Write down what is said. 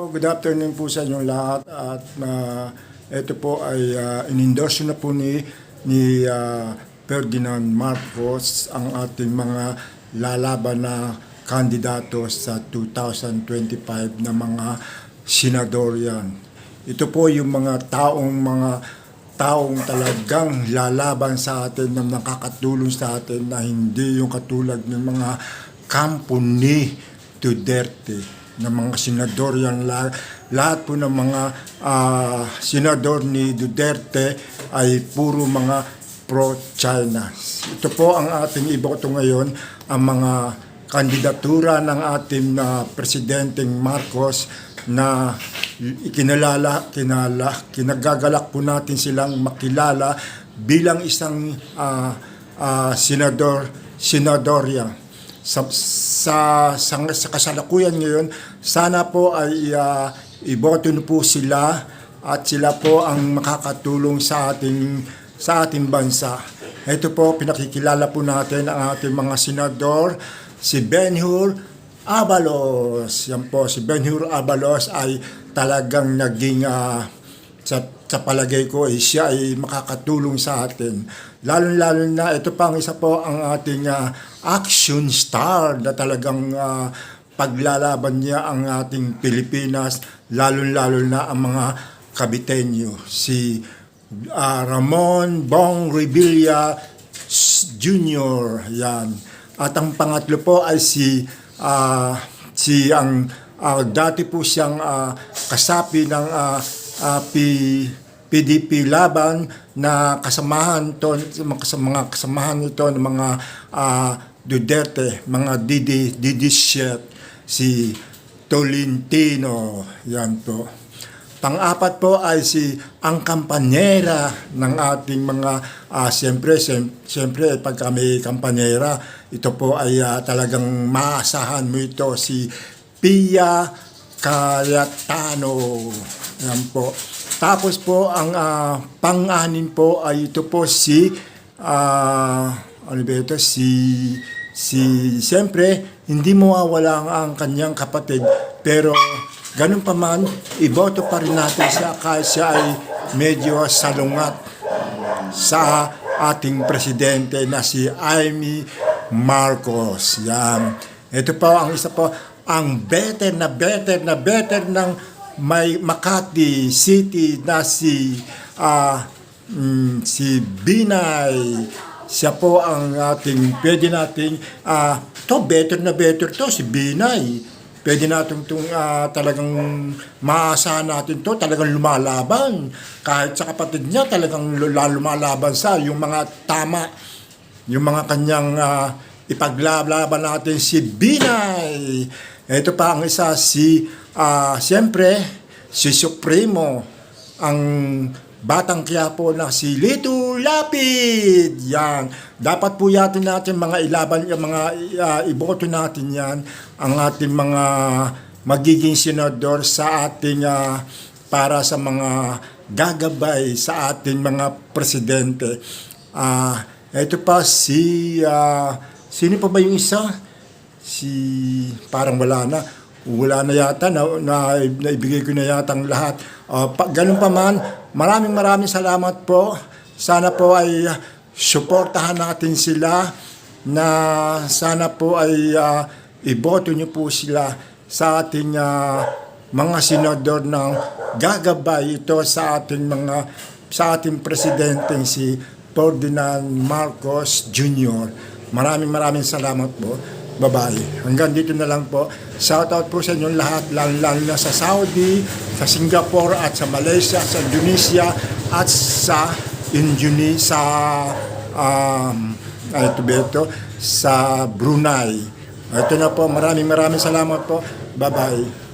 good afternoon po sa inyong lahat at ito po ay in-endorse na po ni Ferdinand Marcos ang ating mga lalaban na kandidato sa 2025 na mga senador yan. Ito po yung mga taong talagang lalaban sa atin na nakakatulong sa atin na hindi yung katulad ng mga kampo ni Duterte ng mga senador yan. Lahat po ng mga senador ni Duterte ay puro mga pro-China. Ito po ang ating iboto ngayon, ang mga kandidatura ng ating Presidenteng Marcos na kinagagalak po natin silang makilala bilang isang senadorya. Sa kasalukuyan ngayon, sana po ay iboto po sila at sila po ang makakatulong sa ating bansa. Ito po, pinakikilala po natin ang ating mga senador, si Ben-Hur Abalos. Yan po, si Ben-Hur Abalos ay talagang naging sa palagay ko siya ay makakatulong sa atin. Lalo na ito pang isa po ang ating action star na talagang paglalaban niya ang ating Pilipinas, lalo na ang mga Caviteño. Si Ramon Bong Revilla Jr. Yan. At ang pangatlo po ay dati po siyang kasapi ng PDP Laban na kasamahan nito ng mga Duterte, mga Didishet, si Tolentino, yan po. Pang-apat po ay ang kampanyera ng ating mga, siyempre pag may kampanyera, ito po ay talagang maasahan mo ito, si Pia Cayetano, yan po. Tapos po, ang pang-anim po ay ito po siyempre, hindi mawawala ang kanyang kapatid, pero ganun pa man, iboto pa rin natin siya kahit siya ay medyo salungat sa ating presidente na si Amy Marcos. Yan. Ito po ang isa po, ang better ng may Makati City na si Binay. Siya po ang ating pwede nating better to si Binay. Pwede natin itong talagang maasahan natin to, talagang lumalaban. Kahit sa kapatid niya talagang lumalaban sa yung mga tama, yung mga kanyang ipaglalaban natin si Binay. Ito pa ang isa siyempre, si Supremo, ang Batang Quiapo na si Lito Lapid. Yan. Dapat po natin mga ilaban, iboto natin yan, ang ating mga magiging senador sa ating para sa mga gagabay sa ating mga presidente. Ito pa sino pa ba yung isa? Parang wala na yata, naibigay ko na yata ang lahat. Ganun pa man, maraming salamat po. Sana po ay suportahan natin sila, na sana po ay iboto nyo po sila sa ating mga senador ng gagabay ito sa ating presidenteng si Ferdinand Marcos Jr. Maraming salamat po. Bye-bye. Hanggang dito na lang po. Shoutout po sa inyong lahat, lalo na sa Saudi, sa Singapore, at sa Malaysia, sa Indonesia, at sa sa Brunei. Ito na po. Maraming salamat po. Bye-bye.